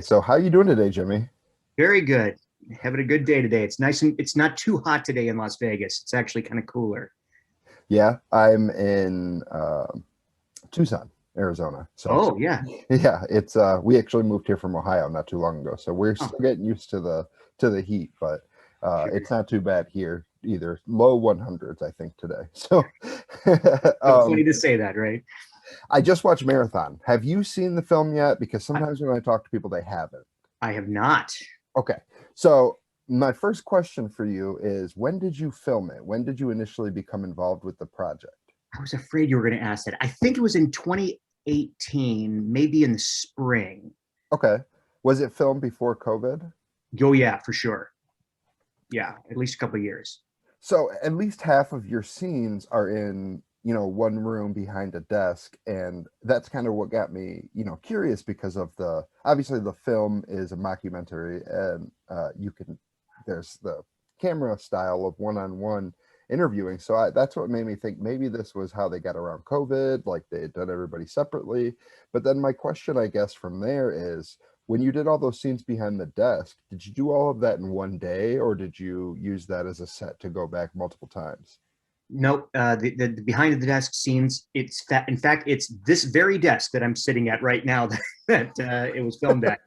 So how you doing today, Jimmy? Very good. Having a good day today. It's nice and it's not too hot today in Las Vegas. It's actually kind of cooler. Yeah, I'm in Tucson, Arizona. So Oh, yeah. yeah, it's we actually moved here from Ohio not too long ago. So we're Oh, still getting used to the heat, but it's sure. not too bad here either. Low 100s, I think today. So So funny um to say that, right? I just watched Marathon. Have you seen the film yet? Because I, sometimes when I talk to people, they haven't. I have not. Okay. So my first question for you is when did you film it? When did you initially become involved with the project? I was afraid you were going to ask that. I think it was in 2018, maybe in the spring. Okay. Was it filmed before COVID? Oh, yeah, for sure. Yeah, at least a couple of years. So at least half of your scenes are in, one room behind a desk. And that's kind of what got me, curious because of obviously the film is a mockumentary and there's the camera style of one-on-one interviewing. So that's what made me think maybe this was how they got around COVID, like they had done everybody separately. But then my question, I guess, from there is, when you did all those scenes behind the desk, did you do all of that in one day, or did you use that as a set to go back multiple times? Nope. The behind the desk scenes. In fact, it's this very desk that I'm sitting at right now that it was filmed at.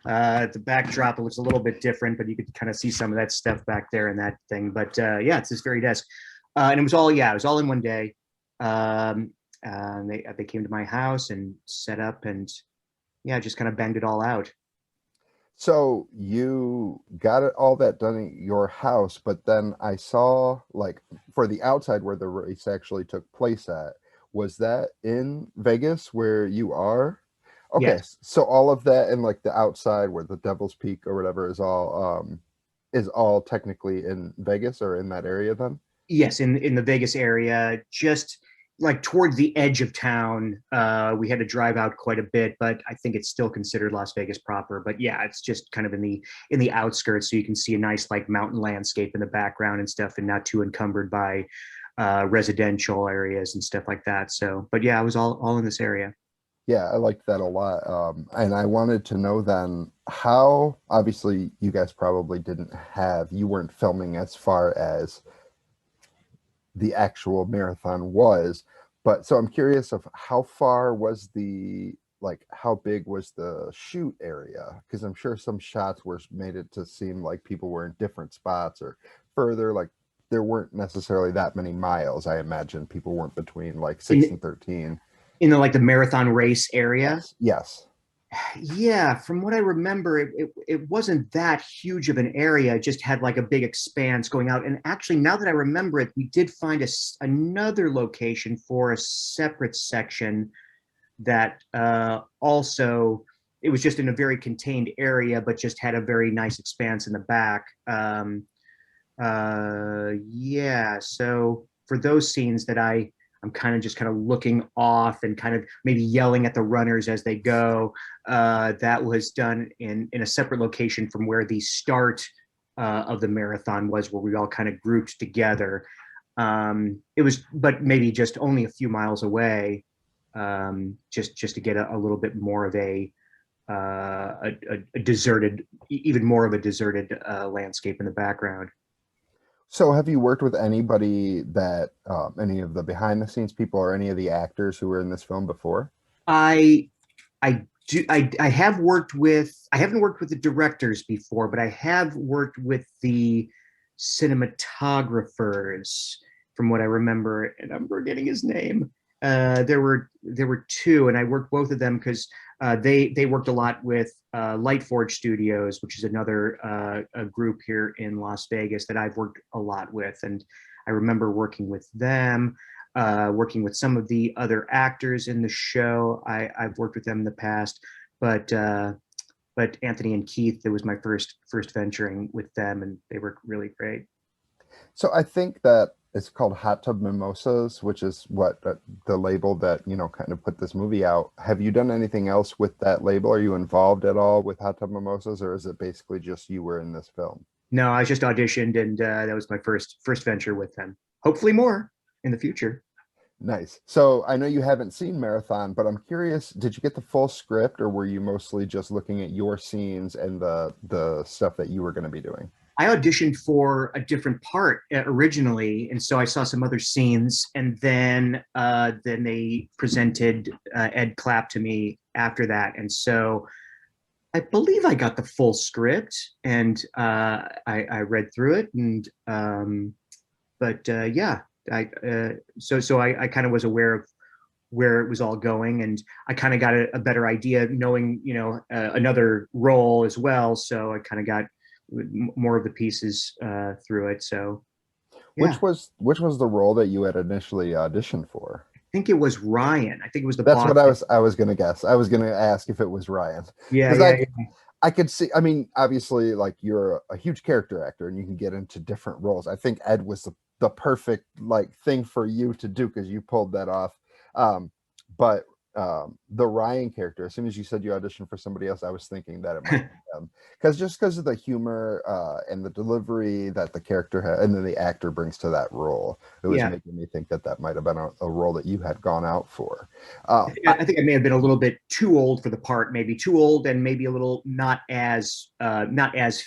The backdrop, it was a little bit different, but you could kind of see some of that stuff back there and that thing. But yeah, it's this very desk, and it was all in one day. They came to my house and set up, and yeah, just kind of banged it all out. So you got it all that done at your house, but then I saw like for the outside where the race actually took place at, was that in Vegas where you are? Okay, Yes, so all of that and like the outside where the Devil's Peak or whatever is all technically in Vegas or in that area then? yes, in the Vegas area, just like toward the edge of town. We had to drive out quite a bit, but I think it's still considered Las Vegas proper. But yeah, it's just kind of in the outskirts, so you can see a nice like mountain landscape in the background and stuff, and not too encumbered by residential areas and stuff like that. So, but yeah, I was all in this area. Yeah, I liked that a lot. And I wanted to know then how, obviously, you guys probably you weren't filming as far as the actual marathon was. But so I'm curious of how far was like, how big was the shoot area? Because I'm sure some shots were made it to seem like people were in different spots or further, like there weren't necessarily that many miles. I imagine people weren't between like 6 In and 13. in the marathon race area. Yes. Yes. Yeah, from what I remember, it wasn't that huge of an area. It just had like a big expanse going out. And actually, now that I remember it, we did find another location for a separate section that also, it was just in a very contained area, but just had a very nice expanse in the back. Yeah, so for those scenes that I'm kind of just kind of looking off and kind of maybe yelling at the runners as they go. That was done in a separate location from where the start of the marathon was, where we all kind of grouped together. It was, but maybe just only a few miles away, just to get a little bit more of a deserted, even more of a deserted landscape in the background. So, have you worked with anybody any of the behind the scenes people or any of the actors who were in this film before? I I have worked with, I haven't worked with the directors before, but I have worked with the cinematographers from what I remember, and I'm forgetting his name. There were two, and I worked both of them because they worked a lot with Lightforge Studios, which is another a group here in Las Vegas that I've worked a lot with, and I remember working with them, working with some of the other actors in the show. I've worked with them in the past, but Anthony and Keith, it was my first venturing with them, and they were really great. So, I think that it's called Hot Tub Mimosas, which is what the label that, kind of put this movie out. Have you done anything else with that label? Are you involved at all with Hot Tub Mimosas, or is it basically just you were in this film? No, I just auditioned, and that was my first venture with them. Hopefully more in the future. Nice. So I know you haven't seen Marathon, but I'm curious, did you get the full script or were you mostly just looking at your scenes and the stuff that you were going to be doing? I auditioned for a different part originally, and so I saw some other scenes, and then they presented Ed Clapp to me after that, and so I believe I got the full script, and I read through it, and but yeah, I kind of was aware of where it was all going, and I kind of got a better idea knowing another role as well. So I kind of got more of the pieces through it. So yeah, Which was the role that you had initially auditioned for? I think it was Ryan. I think it was the That's boss. what I was gonna guess. I was gonna ask if it was Ryan. Yeah, Because yeah, I could see, I mean, obviously, like you're a huge character actor and you can get into different roles. I think Ed was the perfect like thing for you to do because you pulled that off. But the Ryan character, as soon as you said you auditioned for somebody else, I was thinking that it might yeah. be them. Because just because of the humor and the delivery that the character had, and then the actor brings to that role, it was Yeah. making me think that that might have been a role that you had gone out for. Um, I think I may have been a little bit too old for the part, maybe too old, and maybe a little not as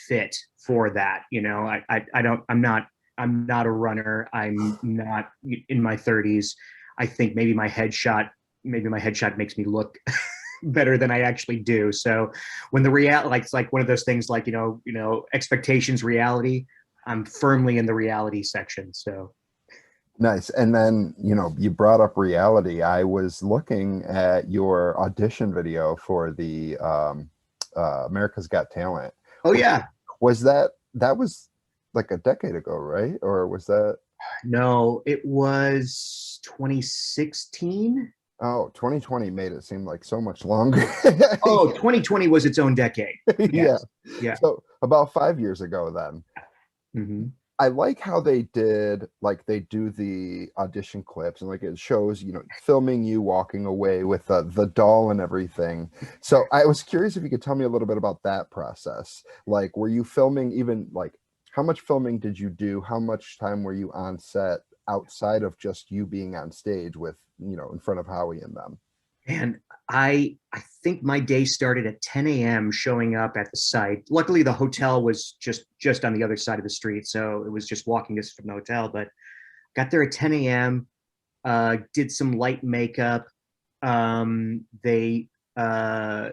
fit for that. I don't. I'm not a runner. I'm not in my 30s. I think maybe my headshot makes me look better than I actually do. So when the real like it's like one of those things like expectations reality. I'm firmly in the reality section. So Nice. And then, you brought up reality. I was looking at your audition video for the America's Got Talent. oh Was, yeah, that was like a decade ago, right? Or was that, no, it was 2016. oh, 2020 made it seem like so much longer. Oh, 2020 was its own decade. Yeah. Yes. Yeah. So about 5 years ago then. Hmm. I like how they did, like they do the audition clips and like it shows, filming you walking away with the doll and everything. So I was curious if you could tell me a little bit about that process. Like, were you filming even like how much filming did you do? How much time were you on set outside of just you being on stage with, in front of Howie and them? And I think my day started at 10 a.m. showing up at the site. Luckily, the hotel was just on the other side of the street, so it was just walking distance from the hotel. But got there at 10 a.m. Did some light makeup. They and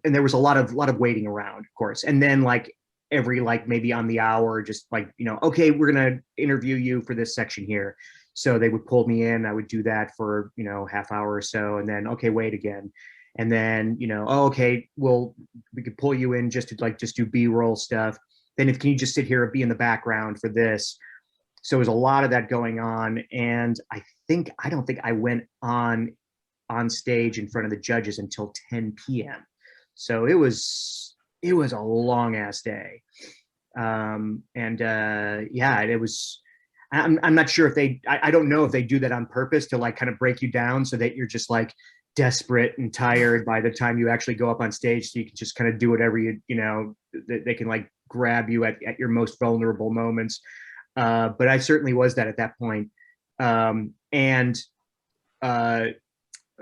there was a lot of waiting around, of course. And then like every like maybe on the hour, just like okay, we're gonna interview you for this section here. So they would pull me in. I would do that for half hour or so, and then okay, wait again, and then oh, okay, well we could pull you in just to like just do B-roll stuff. Then if can you just sit here and be in the background for this? So there's a lot of that going on, and I don't think I went on stage in front of the judges until 10 p.m. So it was a long ass day, and yeah, it was. I'm not sure if I don't know if they do that on purpose to like kind of break you down so that you're just like desperate and tired by the time you actually go up on stage, so you can just kind of do whatever they can like grab you at your most vulnerable moments. But I certainly was that at that point. And a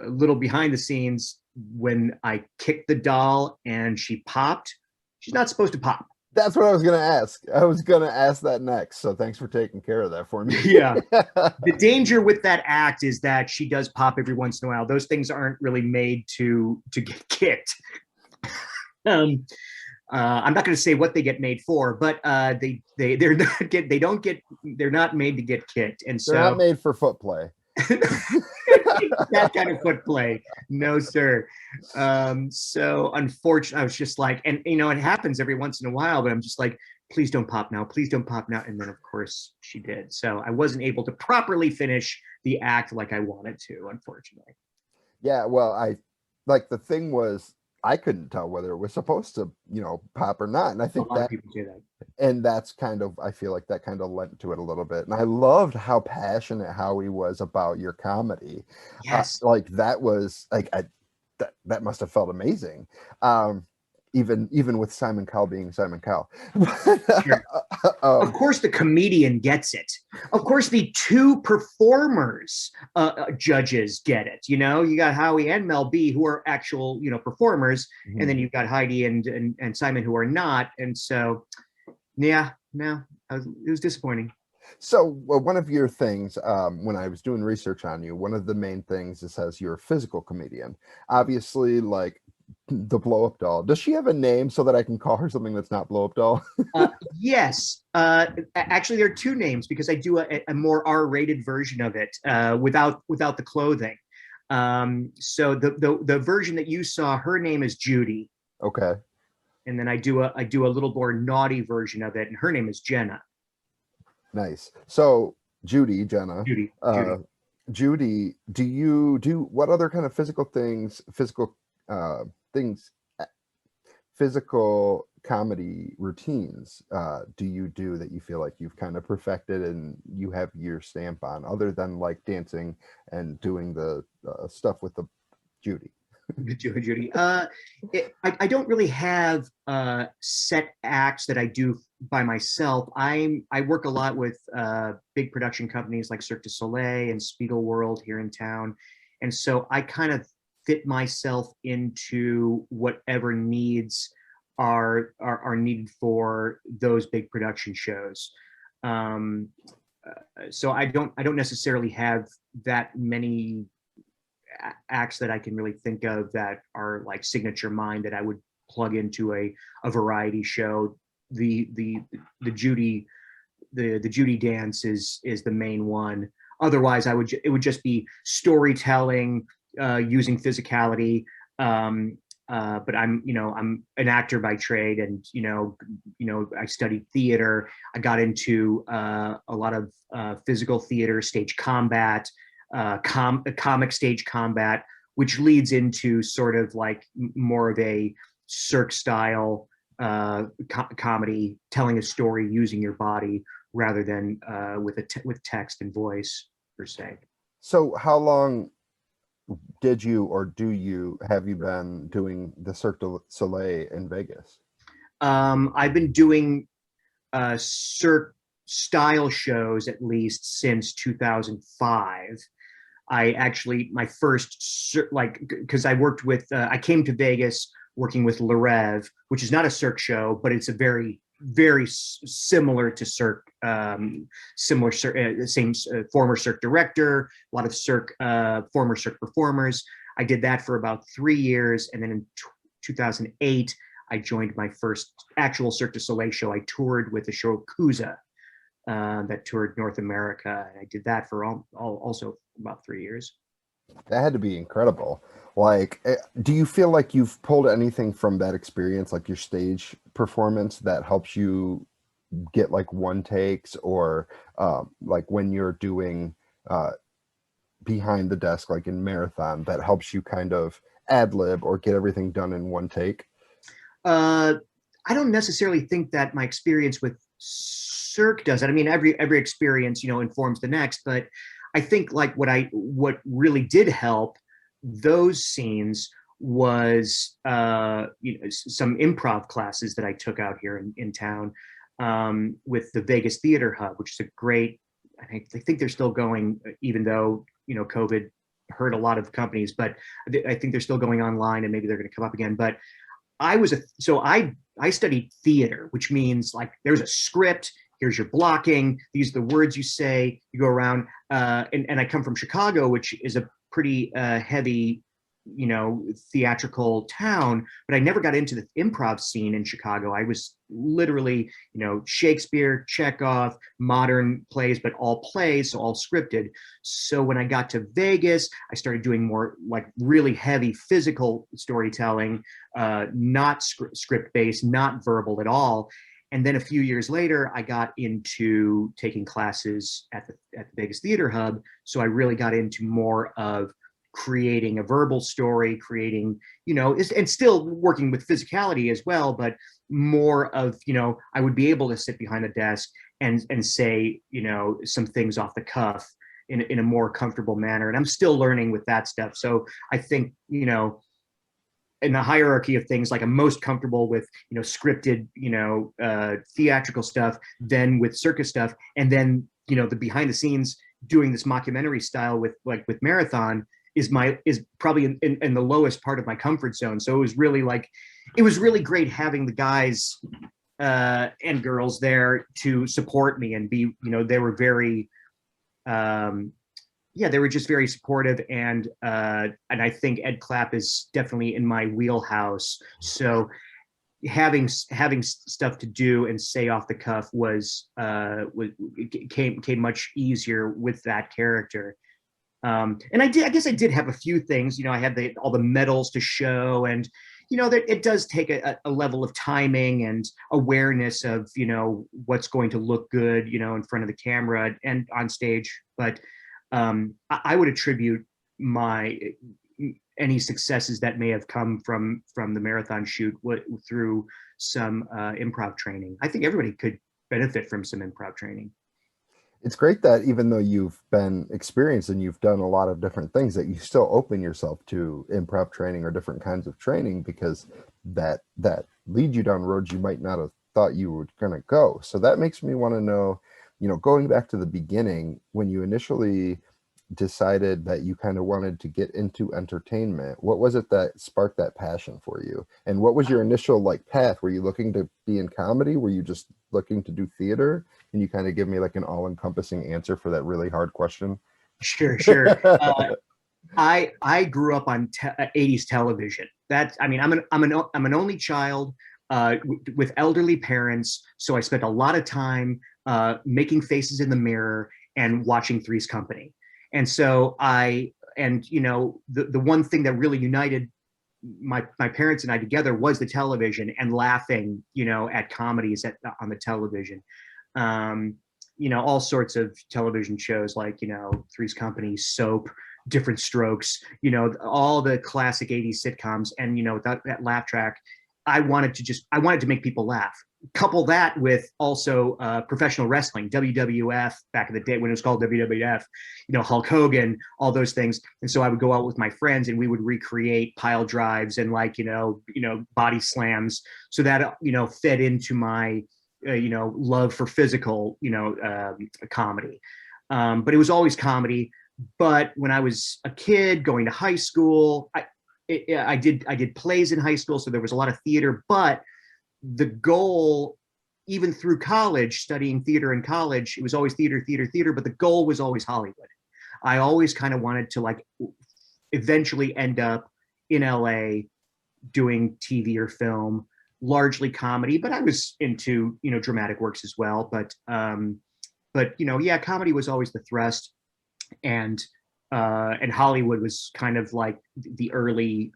little behind the scenes, when I kicked the doll and she popped, she's not supposed to pop. That's what I was going to ask. I was going to ask that next. So thanks for taking care of that for me. Yeah. The danger with that act is that she does pop every once in a while. Those things aren't really made to get kicked. I'm not going to say what they get made for, but they're not made to get kicked, and They're not so made for foot play. that kind of foot play, no sir. So unfortunately, I was just like, and it happens every once in a while, but I'm just like, please don't pop now, please don't pop now, and then of course she did. So I wasn't able to properly finish the act like I wanted to, unfortunately. Yeah, well, I like the thing was I couldn't tell whether it was supposed to, pop or not. And I A think lot of that people say that. and that's kind of I feel like that kind of lent to it a little bit. And I loved how passionate Howie was about your comedy. Yes. Like that was like that must have felt amazing. Um even with Simon Cowell being Simon Cowell. Sure. Of course, the comedian gets it. Of course, the two performers, judges get it. You know, you got Howie and Mel B, who are actual, performers, and then you've got Heidi and Simon, who are not. And so, yeah, no, it was disappointing. So one of your things, when I was doing research on you, one of the main things it says you're a physical comedian. Obviously, like the blow up doll. Does she have a name so that I can call her something that's not blow up doll? Yes, actually, there are two names because I do a more R-rated version of it without the clothing. So the version that you saw, her name is Judy, Okay, and then I do a little more naughty version of it, and her name is Jenna. nice. So Jenna, Judy. Judy, do you do what other kind of uh, things, physical comedy routines do you do that you feel like you've kind of perfected and you have your stamp on, other than like dancing and doing the stuff with the Judy? Judy. I don't really have set acts that I do by myself. I work a lot with big production companies like Cirque du Soleil and Spiegel World here in town, and so I kind of fit myself into whatever needs are needed for those big production shows. Um, so I don't necessarily have that many acts that I can really think of that are like signature mine that I would plug into a variety show. The Judy the Judy dance is the main one. Otherwise, it would just be storytelling using physicality. But I'm an actor by trade, and I studied theater. I got into a lot of physical theater, stage combat, comic stage combat, which leads into sort of like more of a Cirque style comedy, telling a story using your body rather than with text and voice per se. So how long did you or do you have you been doing the Cirque du Soleil in Vegas? I've been doing Cirque style shows at least since 2005. I actually, my first, like, because I worked with, I came to Vegas working with Le Rêve, which is not a Cirque show, but it's a very, very similar to Cirque, similar, same former Cirque director, a lot of Cirque, former Cirque performers. I did that for about 3 years. And then in 2008, I joined my first actual Cirque du Soleil show. I toured with the show Kuza that toured North America. And I did that for also about 3 years. That had to be incredible. Like, do you feel like you've pulled anything from that experience, like your stage performance, that helps you get like one takes, or like when you're doing behind the desk, like in marathon, that helps you kind of ad lib or get everything done in one take? Uh, I don't necessarily think that my experience with Cirque does it. I mean, every experience, informs the next. But I think like what really did help those scenes was some improv classes that I took out here in town with the Vegas Theater Hub, which is a great. I think they're still going, even though COVID hurt a lot of companies, but I think they're still going online, and maybe they're going to come up again. But I studied theater, which means like there's a script. Here's your blocking. These are the words you say. You go around, and I come from Chicago, which is a pretty heavy, theatrical town. But I never got into the improv scene in Chicago. I was literally, Shakespeare, Chekhov, modern plays, but all plays, so all scripted. So when I got to Vegas, I started doing more like really heavy physical storytelling, not script based, not verbal at all. And then a few years later, I got into taking classes at the Vegas Theater Hub. So I really got into more of creating a verbal story, creating, and still working with physicality as well, but more of, I would be able to sit behind a desk and say, some things off the cuff in a more comfortable manner. And I'm still learning with that stuff. So I think, in the hierarchy of things, like I'm most comfortable with, scripted, theatrical stuff, then with circus stuff, and then, the behind the scenes doing this mockumentary style with marathon is probably in the lowest part of my comfort zone. So it was really great having the guys and girls there to support me and be, they were very, they were just very supportive, and I think Ed Clapp is definitely in my wheelhouse. So having stuff to do and say off the cuff came much easier with that character. And I guess I did have a few things. I had all the medals to show, and that it does take a level of timing and awareness of what's going to look good in front of the camera and on stage. But I would attribute any successes that may have come from the marathon shoot through some improv training. I think everybody could benefit from some improv training. It's great that even though you've been experienced and you've done a lot of different things, that you still open yourself to improv training or different kinds of training, because that lead you down roads you might not have thought you were going to go. So that makes me want to know, going back to the beginning, when you initially decided that you kind of wanted to get into entertainment, what was it that sparked that passion for you? And what was your initial path? Were you looking to be in comedy? Were you just looking to do theater? Can you kind of give me an all-encompassing answer for that really hard question? Sure. I grew up on 80s television. I'm an only child with elderly parents, so I spent a lot of time making faces in the mirror and watching Three's Company. And so the one thing that really united my parents and I together was the television and laughing, at comedies on the television. All sorts of television shows like, Three's Company, Soap, Different Strokes, all the classic 80s sitcoms. And, that laugh track, I wanted to make people laugh. Couple that with also professional wrestling, WWF back in the day when it was called WWF, Hulk Hogan, all those things. And so I would go out with my friends and we would recreate pile drives and body slams. So that, fed into my, love for physical, comedy. But it was always comedy. But when I was a kid going to high school, I did plays in high school. So there was a lot of theater, but the goal, even through college, studying theater in college, it was always theater, but the goal was always Hollywood. I always kind of wanted to eventually end up in LA doing TV or film, largely comedy, but I was into, dramatic works as well. But comedy was always the thrust. And Hollywood was kind of like the early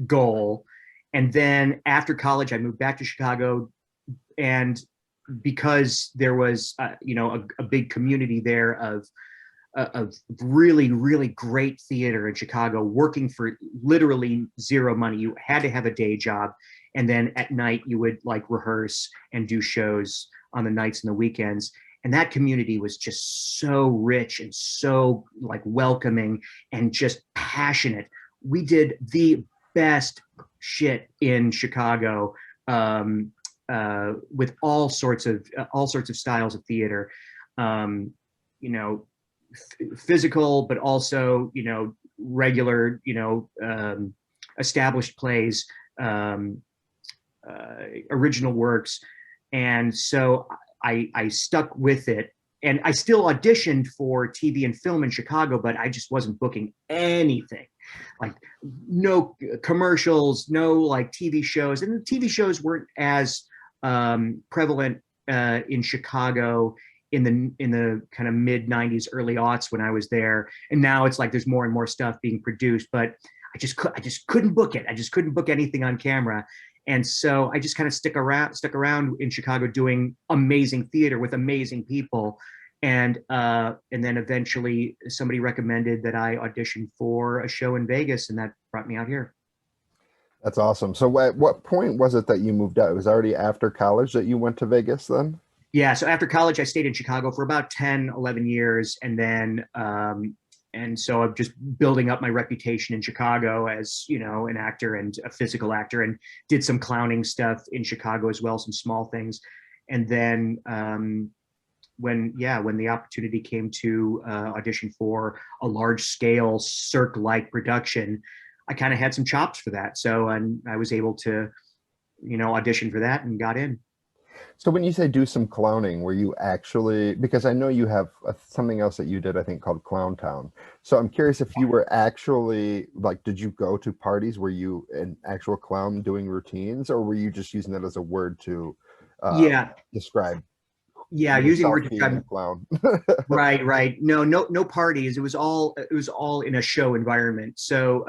goal. And then after college, I moved back to Chicago, and because there was, a big community there of really, really great theater in Chicago, working for literally zero money. You had to have a day job, and then at night you would rehearse and do shows on the nights and the weekends. And that community was just so rich and so welcoming and just passionate. We did the best shit in Chicago with all sorts of styles of theater, physical, but also regular, established plays, original works. And so I stuck with it, and I still auditioned for TV and film in Chicago, but I just wasn't booking anything, no commercials, no TV shows. And the TV shows weren't as prevalent in Chicago in the kind of mid 90s, early aughts when I was there. And now it's there's more and more stuff being produced, but I just couldn't book it. I just couldn't book anything on camera. And so I just kind of stuck around in Chicago doing amazing theater with amazing people. And then eventually somebody recommended that I audition for a show in Vegas, and that brought me out here. That's awesome. So at what point was it that you moved out? It was already after college that you went to Vegas then? Yeah. So after college, I stayed in Chicago for about 10, 11 years. And then and so I'm just building up my reputation in Chicago as, you know, an actor and a physical actor, and did some clowning stuff in Chicago as well, some small things. And then when the opportunity came to audition for a large scale Cirque-like production, I kind of had some chops for that. So and I was able to, you know, audition for that and got in. So when you say do some clowning, were you actually, because I know you have something else that you did, I think called Clown Town. So I'm curious if you were actually like, did you go to parties? Were you an actual clown doing routines, or were you just using that as a word to Yeah, describe yeah, using the yourself word to being a describe. clown? Right, right. No parties. It was all in a show environment. So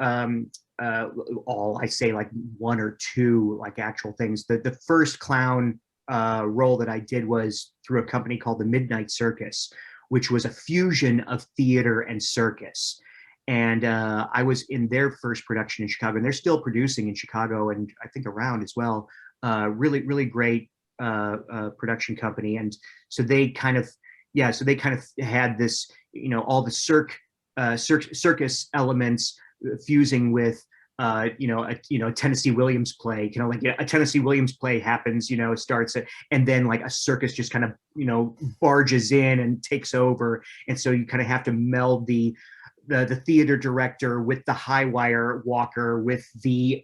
all I say like one or two like actual things. The first clown role that I did was through a company called the Midnight Circus, which was a fusion of theater and circus. And I was in their first production in Chicago, and they're still producing in Chicago and I think around as well. Really, really great production company. And so they kind of, yeah, so they kind of had this, you know, all the circus elements fusing with a Tennessee Williams play. You know, like a Tennessee Williams play happens, you know, starts it, and then like a circus just kind of, you know, barges in and takes over. And so you kind of have to meld the theater director with the high wire walker, with the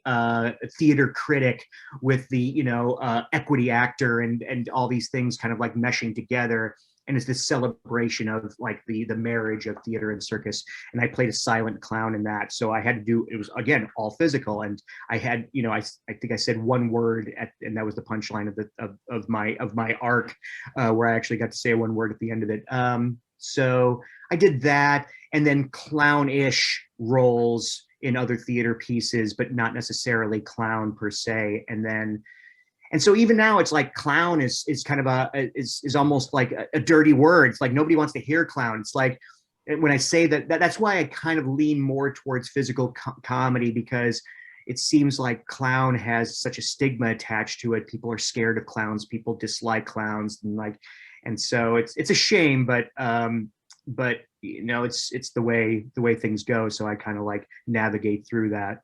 theater critic, with the, you know, equity actor, and all these things kind of like meshing together. And it's this celebration of like the marriage of theater and circus. And I played a silent clown in that, so I had to do, it was again all physical, and I had, you know, I think I said one word and that was the punchline of my arc, where I actually got to say one word at the end of it. So I did that, and then clownish roles in other theater pieces, but not necessarily clown per se. And so even now it's like clown is kind of is almost like a dirty word. It's like nobody wants to hear clown. It's like when I say that's why I kind of lean more towards physical comedy, because it seems like clown has such a stigma attached to it. People are scared of clowns. People dislike clowns, and so it's a shame, but you know, it's the way things go. So I kind of like navigate through that.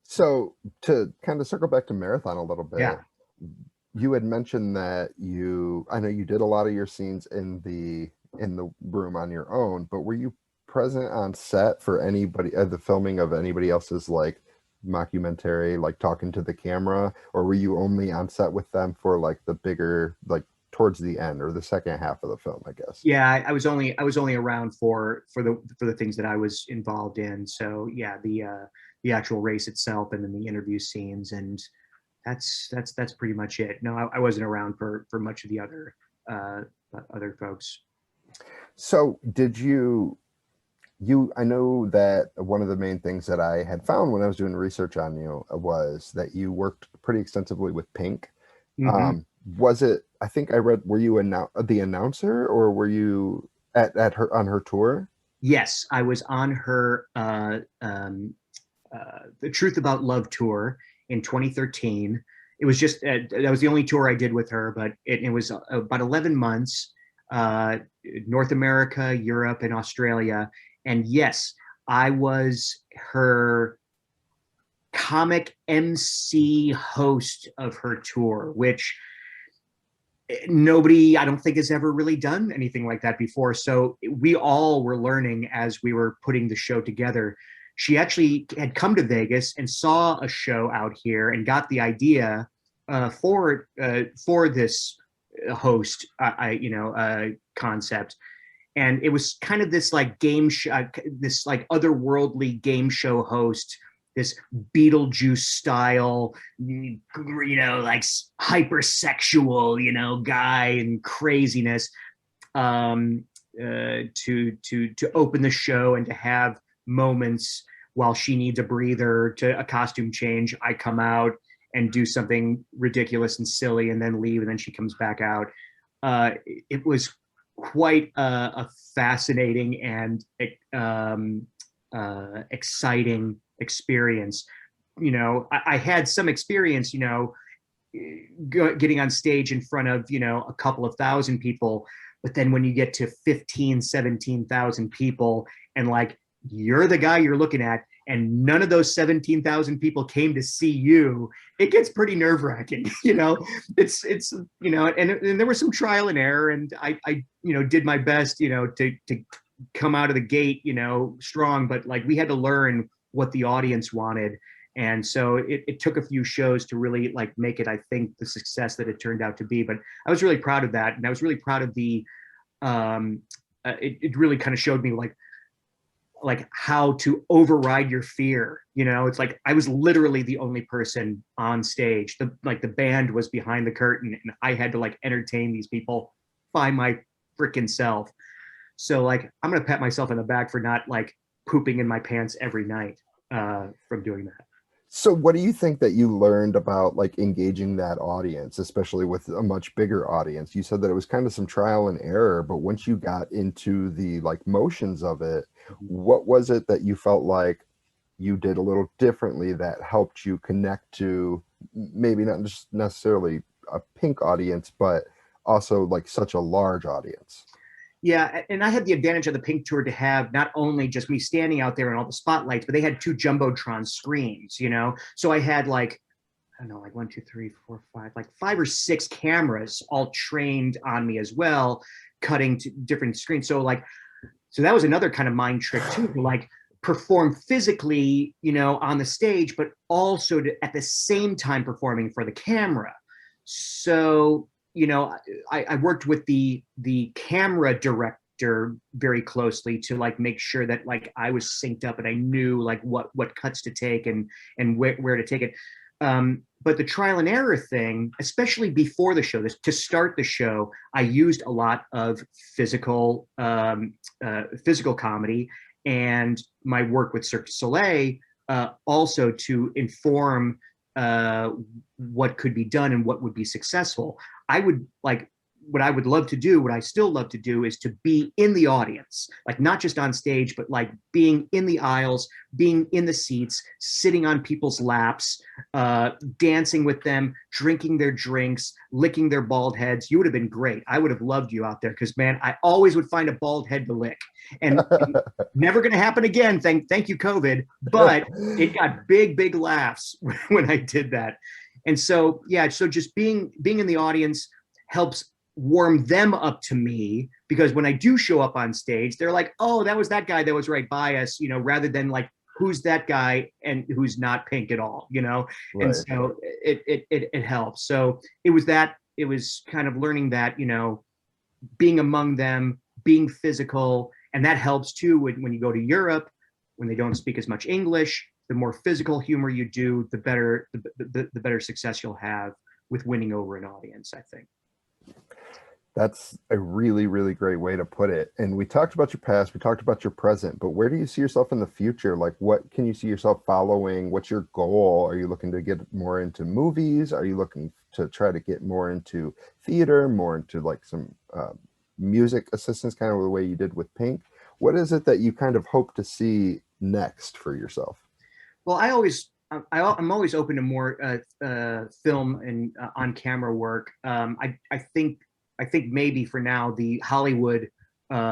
So to kind of circle back to marathon a little Yeah. bit, you had mentioned that I know you did a lot of your scenes in the room on your own, but were you present on set for anybody, the filming of anybody else's like mockumentary, like talking to the camera, or were you only on set with them for like the bigger, like towards the end or the second half of the film, I guess? Yeah, I was only around for the things that I was involved in. So yeah, the actual race itself, and then the interview scenes, and that's pretty much it. No, I wasn't around for much of the uh, other folks. So did I know that one of the main things that I had found when I was doing research on you was that you worked pretty extensively with Pink. Hmm. Was it, I think I read, were you the announcer, or were you at her on her tour? Yes, I was on her the Truth About Love tour in 2013. It was just that was the only tour I did with her, but it was about 11 months, uh, North America, Europe, and Australia. And yes, I was her comic MC host of her tour, which nobody I don't think has ever really done anything like that before. So we all were learning as we were putting the show together. She actually had come to Vegas and saw a show out here and got the idea for this host, concept. And it was kind of this like this like otherworldly game show host, this Beetlejuice style, like hypersexual, guy and craziness, to open the show and to have moments while she needs a breather to a costume change. I come out and do something ridiculous and silly, and then leave, and then she comes back out. It was quite a fascinating and exciting experience. I had some experience, getting on stage in front of, a couple of thousand people. But then when you get to 15, 17,000 people, and like you're the guy you're looking at, and none of those 17,000 people came to see you, it gets pretty nerve wracking. It's and there was some trial and error, and I did my best, to come out of the gate, strong, but like we had to learn what the audience wanted. And so it took a few shows to really like make it, I think, the success that it turned out to be. But I was really proud of that. And I was really proud of it really kind of showed me like how to override your fear. It's like I was literally the only person on stage. The band was behind the curtain, and I had to like entertain these people by my freaking self. So like I'm gonna pat myself in the back for not like pooping in my pants every night from doing that. So what do you think that you learned about like engaging that audience, especially with a much bigger audience? You said that it was kind of some trial and error, but once you got into the like motions of it, what was it that you felt like you did a little differently that helped you connect to maybe not just necessarily a Pink audience, but also like such a large audience? Yeah, and I had the advantage of the Pink tour to have not only just me standing out there in all the spotlights, but they had two jumbotron screens. So I had like, I don't know, like 1, 2, 3, 4, 5, like 5 or 6 cameras all trained on me as well, cutting to different screens. So that was another kind of mind trick too, to like perform physically, on the stage, but also to at the same time performing for the camera. So I worked with the camera director very closely to like make sure that like I was synced up and I knew like what cuts to take and where to take it. But the trial and error thing, especially before the show, to start the show, I used a lot of physical comedy, and my work with Cirque du Soleil also to inform what could be done and what would be successful. I would like what I would love to do, what I still love to do, is to be in the audience, like not just on stage, but like being in the aisles, being in the seats, sitting on people's laps, dancing with them, drinking their drinks, licking their bald heads. You would have been great. I would have loved you out there because, man, I always would find a bald head to lick. And never going to happen again. Thank you, COVID. But it got big laughs when I did that. And so, yeah, so just being in the audience helps warm them up to me, because when I do show up on stage, they're like, oh, that was that guy that was right by us, rather than like, who's that guy and who's not Pink at all, Right. And so it helps. So it was kind of learning that, being among them, being physical, and that helps too when you go to Europe, when they don't speak as much English. The more physical humor you do, the better the better success you'll have with winning over an audience, I think. That's a really, really great way to put it. And we talked about your past, we talked about your present, but where do you see yourself in the future? Like, what can you see yourself following? What's your goal? Are you looking to get more into movies? Are you looking to try to get more into theater, more into like some music assistance, kind of the way you did with Pink? What is it that you kind of hope to see next for yourself? Well, I'm always open to more film and on-camera work. I think maybe for now the Hollywood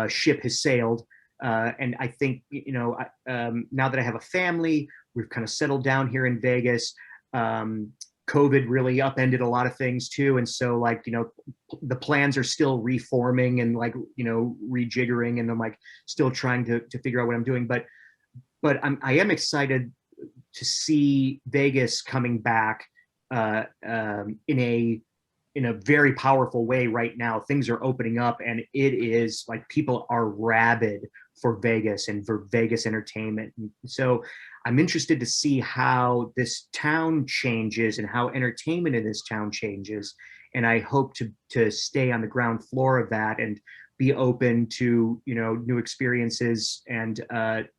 ship has sailed, and I think now that I have a family, we've kind of settled down here in Vegas. COVID really upended a lot of things too, and so the plans are still reforming and rejiggering, and I'm like still trying to figure out what I'm doing. But I am excited to see Vegas coming back in a very powerful way right now. Things are opening up, and it is like people are rabid for Vegas and for Vegas entertainment. And so I'm interested to see how this town changes and how entertainment in this town changes. And I hope to stay on the ground floor of that and be open to new experiences and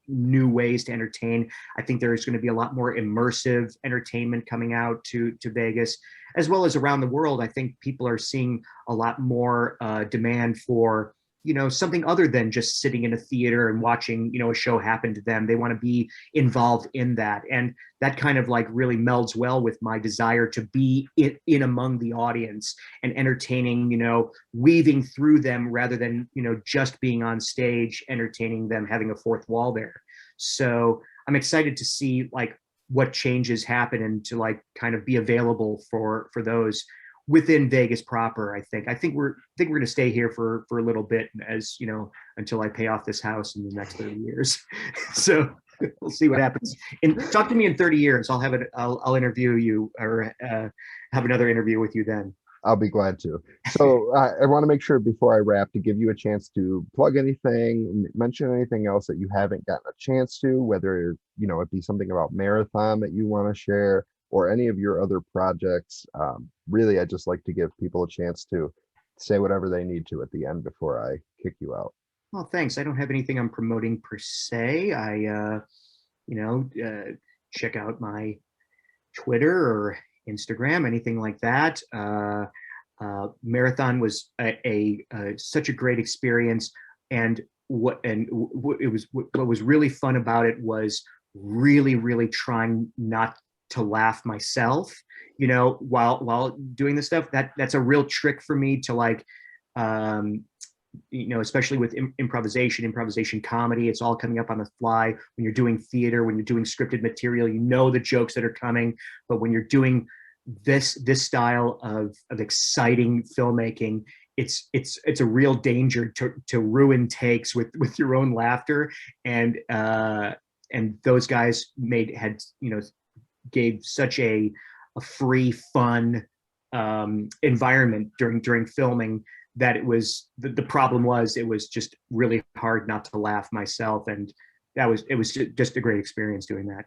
new ways to entertain. I think there is going to be a lot more immersive entertainment coming out to Vegas, as well as around the world. I think people are seeing a lot more demand for something other than just sitting in a theater and watching, a show happen to them. They want to be involved in that. And that kind of like really melds well with my desire to be in among the audience and entertaining, weaving through them rather than, just being on stage, entertaining them, having a fourth wall there. So I'm excited to see like what changes happen and to like kind of be available for those within Vegas proper. I think we're going to stay here for a little bit, as until I pay off this house in the next 30 years. So we'll see what happens. And talk to me in 30 years. I'll interview you, or have another interview with you then. I'll be glad to. So I want to make sure before I wrap to give you a chance to plug anything, mention anything else that you haven't gotten a chance to, whether it be something about marathon that you want to share, or any of your other projects. Really, I just like to give people a chance to say whatever they need to at the end before I kick you out. Well, thanks. I don't have anything I'm promoting per se. Check out my Twitter or Instagram, anything like that. Marathon was such a great experience, and what was really fun about it was really trying not to laugh myself, while doing this stuff. That's a real trick for me to like, especially with improvisation comedy. It's all coming up on the fly. When you're doing theater, when you're doing scripted material, the jokes that are coming. But when you're doing this style of exciting filmmaking, it's a real danger to ruin takes with your own laughter. And those guys gave such a free, fun environment during filming, that it was the problem was it was just really hard not to laugh myself. And it was just a great experience doing that.